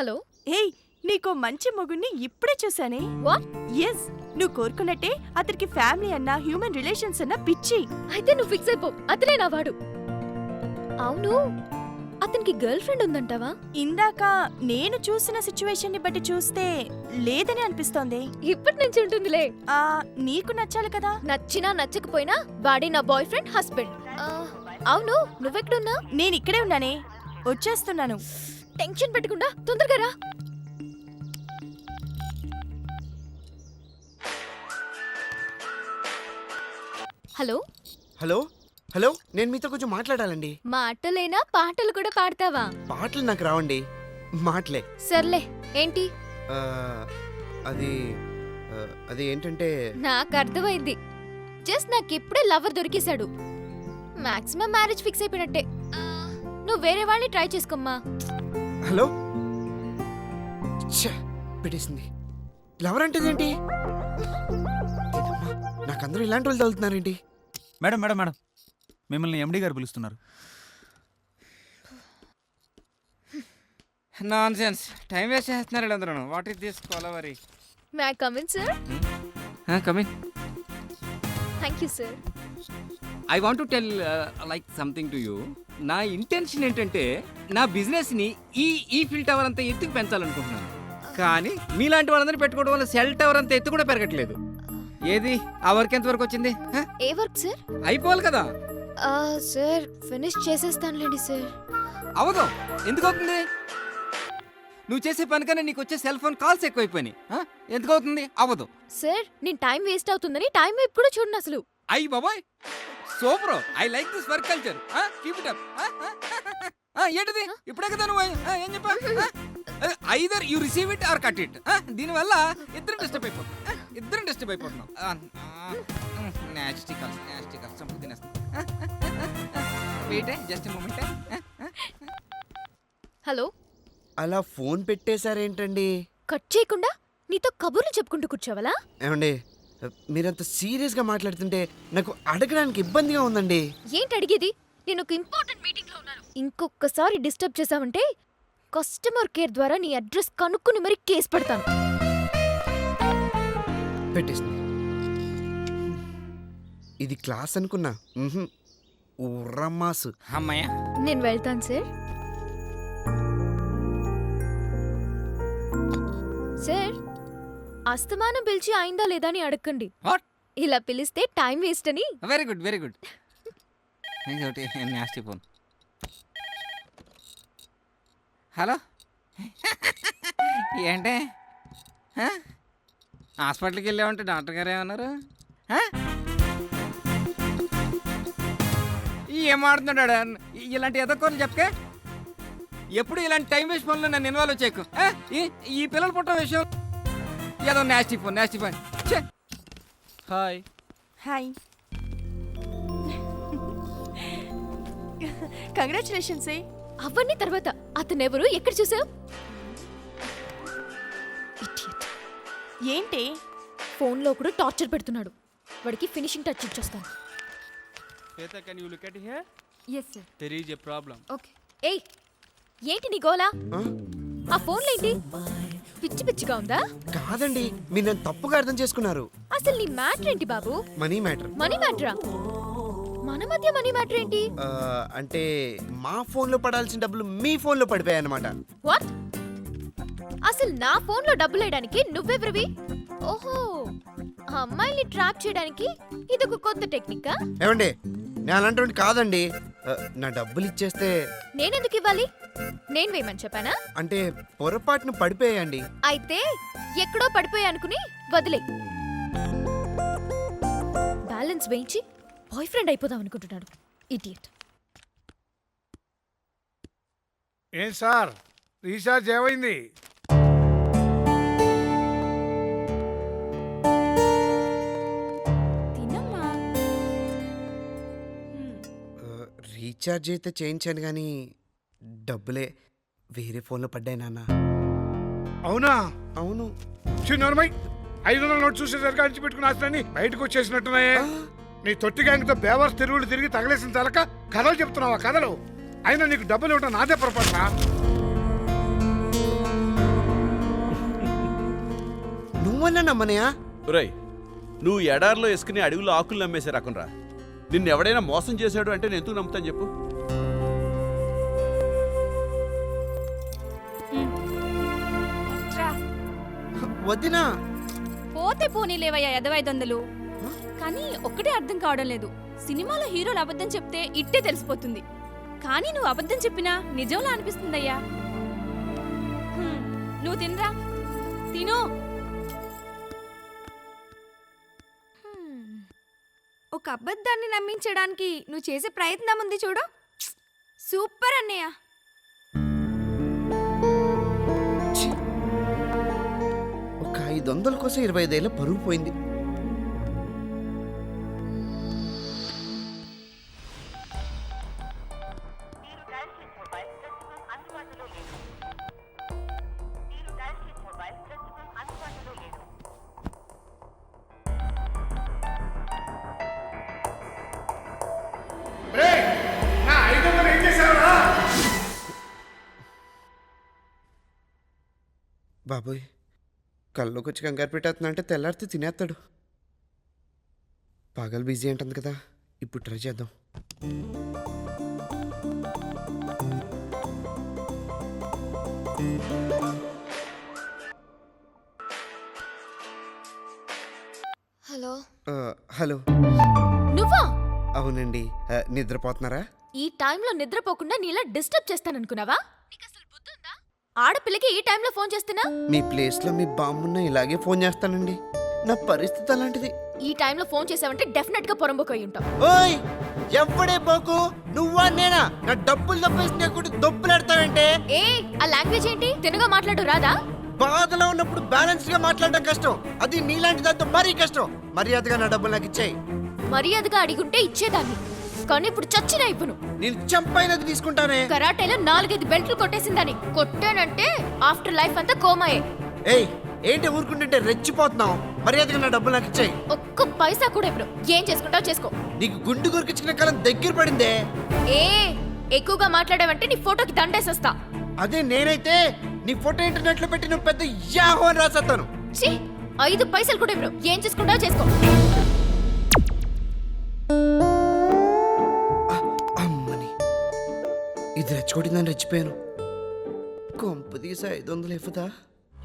Hello. ఏయ్, నీకో మంచి మొగుణ్ణి ఇప్పుడే చూసానే. వాట్? ఎస్, నువ్వు కోరుకున్నట్టే అతనికి ఫ్యామిలీ అన్నా హ్యూమన్ రిలేషన్స్ అన్నా పిచ్చి. అయితే నువ్వు ఫిక్స్ అయిపో, అతనే నా వాడు. అవును, అతనికి గర్ల్ ఫ్రెండ్ ఉందంటావా? ఇందాక నేను చూసిన సిచ్యువేషన్ ని బట్టి చూస్తే లేదని అనిపిస్తోంది. ఇప్పటి నుంచి ఉంటుందిలే. నీకు నచ్చాలి కదా. నచ్చినా నచ్చకపోయినా వాడే నా బాయ్ ఫ్రెండ్, హస్బెండ్. అవును, నువ్వెక్కడున్నా? నేను ఇక్కడే ఉన్నానే, వచ్చేస్తున్నాను. టెన్షన్ పెట్టకుండా తొందరగా రా. హలో. హలో హలో, నేను మీతో కొంచెం మాట్లాడాలండి. మాటలేనా పాటలు కూడా పాడతావా? పాటలు నాకు రావండి, మాటలే. సర్లే, ఏంటి? అది అది ఏంటంటే నాకు అర్థమైంది. జస్ట్ నాకిప్పుడే లవర్ దొరికేశాడు. మాక్సిమం మ్యారేజ్ ఫిక్స్ అయిపోయినట్టే. నువ్వు వేరే వాళ్ళని ట్రై చేసుకోమ్మా. హలో, పెట్టేసింది. లవర్ అంటే ఏంటి? నాకందరూ ఇలాంటి వాళ్ళు తగులుతున్నారేంటి? మేడం మేడం మేడం, మిమ్మల్ని ఎండి గారు పిలుస్తున్నారు. నాన్సెన్స్, టైం వేస్ట్ చేస్తున్నారు అందరూ. What is this kolaveri? May I come in sir? Come in. Thank you sir. I want to tell like something to you. నా ఇంటెన్షన్ ఏంటంటే నా బిజినెస్ని ఈ ఫిల్ టవర్ అంతా ఎత్తుకు పెంచాలనుకుంటున్నాను. కానీ మీలాంటి వాళ్ళందరినీ పెట్టుకోవడం వల్ల సెల్ టవర్ అంతా ఎత్తు కూడా పెరగట్లేదు. ఏది ఆ వర్క్ ఎంతవరకు వచ్చింది? ఏ వర్క్ సార్? అయిపోవాలి కదా సార్. Finish చేసేస్తానులేండి sir. అవదు. ఎందుకు అవుతుంది? నువ్వు చేసే పని కన్నా నీకు వచ్చే సెల్ ఫోన్ కాల్స్ ఎక్కువైపోయినాయి. ఎందుకు అవుతుంది? అవ్వదు సార్. నేను టైం వేస్ట్ అవుతుందని టైం వైపు కూడా చూడండి అసలు. అయ్యి బాబాయ్, super. I like this work culture. Keep it up. ఏంటిది? ఇప్పుడే కదా నువ్వు ఏం చెప్పా? Either you receive it or cut it. దీనివల్ల ఇద్దరు డిస్టర్బ్ అయిపోతున్నాం. నాస్టీ కాల్స్ చంపు తినేస్తాం. Wait, just moment. హలో. అలా ఫోన్ పెట్టేశారేంటండి? కట్ చేయకుండా నీతో కబుర్లు చెప్పుకుంటూ కూర్చోవాలా? ఏమండి, మీరంత సీరియస్గా మాట్లాడుతుంటే నాకు అడగడానికి ఇబ్బందిగా ఉందండి. ఏంటి అడిగేది? నేను ఒక ఇంపార్టెంట్ మీటింగ్ లో ఉన్నాను. ఇంకొకసారి డిస్టర్బ్ చేసావంటే కస్టమర్ కేర్ ద్వారా నీ అడ్రస్ కనుక్కుని మరి కేసు పెడతాను. పెట్టేసింది. ఇది క్లాస్ అనుకున్నా. ఉర్రమ్మాసు. అమ్మాయ, నేను వెళ్తాను సార్. సార్, అస్తమానం పిలిచి అయిందా లేదా అని అడగండి. వాట్? ఇలా పిలిస్తే టైం వేస్ట్ అని. Very good very good. Nasty phone. Hello, ఏంటి? హాస్పిటల్కి వెళ్ళామంటే డాక్టర్ గారు ఏమన్నారు? ఏం ఆడుతున్నాడు? ఇలాంటి ఎదకోని చెప్పకే. ఎప్పుడు ఇలాంటి టైం వేస్ట్ ఫోన్లో నన్ను ఇన్వాల్వ్ చేయకు. ఈ పిల్లలు పుట్టిన విషయం ఏదో nasty phone. Hi. Hi, congratulations. అవన్నీ తర్వాత. అతనెవరు? ఎక్కడ చూసావు? ఏంటి? ఫోన్లో కూడా టార్చర్ పెడుతున్నాడు. వాడికి ఫినిషింగ్ టచ్ ఇచ్చేస్తాను. Shweta, can you look at here? Yes sir. There is a problem. Okay. ఏయ్, ఏంటి నీ గోలా? ఆ ఫోన్లో ఏంటి? పిచ్చి పిచ్చిగా ఉందా? కాదండి, మీరు నన్ను తప్పుగా అర్థం చేసుకున్నారు. అసలు నీ మ్యాటర్ ఏంటి బాబు? Money matter. మనీ మ్యాటరా? మన మధ్య మనీ మ్యాటర్ ఏంటి? అంటే మా ఫోన్లో పడాల్సిన డబ్బులు మీ ఫోన్లో పడిపోయాయి అన్నమాట. వాట్? అసలు నా ఫోన్లో డబ్బులు వేయడానికి నువ్వెవరివి? ఓహో, ఆ అమ్మాయిని ట్రాప్ చేయడానికి ఇదొక కొత్త టెక్నికా? ఏమండి, నేను అలాంటి కాదండి. నా డబ్బులు ఇచ్చేస్తే. నేనెందుకు ఇవ్వాలి? నేను వేయమని చెప్పానా? అంటే పొరపాటును పడిపోయాయండి. అయితే ఎక్కడో పడిపోయా అనుకుని వదిలే. బ్యాలెన్స్ వేయించి బాయ్ ఫ్రెండ్ అయిపోదాం అనుకుంటున్నాడు. ఇడియట్. ఏం సార్, రీఛార్జ్ ఏమైంది? తినమ్మా. రీఛార్జ్ అయితే చేయించాను కానీ డబ్బులే వేరే ఫోన్లో పడ్డాయి నాన్న. అవునా? అవును. చిన్నోర్మై, 500 నోట్ చూసేసరికి అంచి పెట్టుకుని ఆశలని బయటకు వచ్చేసినట్టున్నాయే. నీ తొట్టి గ్యాంగ్తో బేవర్స్ తిరుగుడు తిరిగి తగలేసిన తలక కథలు చెప్తున్నావా? కథలు అయినా నీకు డబ్బులు ఇవ్వడం నాదే పొరపాటునా? నువ్వన్నా నమ్మనయా? ఒరేయ్, నువ్వు ఎడారిలో వేసుకుని అడవిలో ఆకులు నమ్మేసే రకంరా. నిన్ను ఎవడైనా మోసం చేశాడు అంటే నేను ఎందుకు నమ్ముతాను చెప్పు? వదినా, పోతే పోనీలేవయ్యా 500 కానీ ఒక్కటే అర్థం కావడం లేదు. సినిమాలో హీరోలు అబద్ధం చెప్తే ఇట్టే తెలిసిపోతుంది, కానీ నువ్వు అబద్ధం చెప్పినా నిజంలా అనిపిస్తుందయ్యా. నువ్వు తినరా, తిను. ఒక అబద్ధాన్ని నమ్మించడానికి నువ్వు చేసే ప్రయత్నం ఉంది చూడు. సూపర్ అన్నయ్య. ఒక 500 కోసం 25 ఏళ్ళ పరువు పోయింది. రేయ్, నా 500 ఏం చేశావురా? బాబోయ్, కల్లోకి వచ్చి కంగారు పెట్టేస్తున్నా అంటే తెల్లారితే తినేస్తాడు. పగలు బిజీ అంటుంది కదా, ఇప్పుడు ట్రై చేద్దాం. హలో. హలో. నువ్వా? అవునండి. నిద్రపోతున్నారా? ఈ టైంలో నిద్రపోకుండా నీలా డిస్టర్బ్ చేస్తాననుకున్నావా? నీకసలు బుద్ధుందా? ఆడపిల్లకి ఈ టైంలో ఫోన్ చేస్తున్నా? మీ ప్లేస్లో మీ బామ్మున్న ఇలాగే ఫోన్ చేస్తానండి. నా పరిస్థితి అలాంటిది. ఈ టైంలో ఫోన్ చేసావంటే డెఫినెట్ గా పొరంబోకోయి ఉంటావు. ఓయ్, ఎవడే పోకు, నువ్వా నేనా? నా డబ్బులు దప్పేసి దొప్పులాడతావంటే? ఏ, ఆ లాంగ్వేజ్ ఏంటి? తినగా మాట్లాడు రాదా? బాధలో ఉన్నప్పుడు బ్యాలెన్స్ గా మాట్లాడడం కష్టం, అది నీలాంటి దాంతో మరీ కష్టం. మర్యాదగా నా డబ్బులు నాకు ఇచ్చేయి. మర్యాదగా అడిగుంటే ఇచ్చేదాన్ని, కానీ ఇప్పుడు చచ్చిన ఇవ్వను. నేను చంపైనది తీసుకుంటానే. కరాటేలో 4-5 బెల్ట్లు కొట్టేసిందని కొట్టానంటే ఆఫ్టర్ లైఫ్ అంతా కోమాయే. ఏయ్, ఏంటి ఊరుకుంటుంటే రెచ్చిపోతున్నావు? మర్యాదగా నా డబ్బులు నాకు ఇచ్చేయి. ఒక్క పైసా కూడా ఇప్పుడు ఏం చేసుకుంటావు చేసుకో. నీకు గుండు గురికించిన కాలం దగ్గర పడిందే. ఏ, ఎక్కువగా మాట్లాడావంటే నీ ఫోటోకి దండేసేస్తా. అదే నేనైతే నీ ఫోటో ఇంటర్నెట్ లో పెట్టి నువ్వు పెద్ద యాహో అని రాసేస్తాను. ఛీ, 5 పైసలు కూడా ఇప్పుడు ఏం చేసుకుంటావు చేసుకో. అమ్మని, ఇది రెచ్చగొట్టిందని రెచ్చిపోయాను. కొంప తీసి 500 ఇవ్వదా?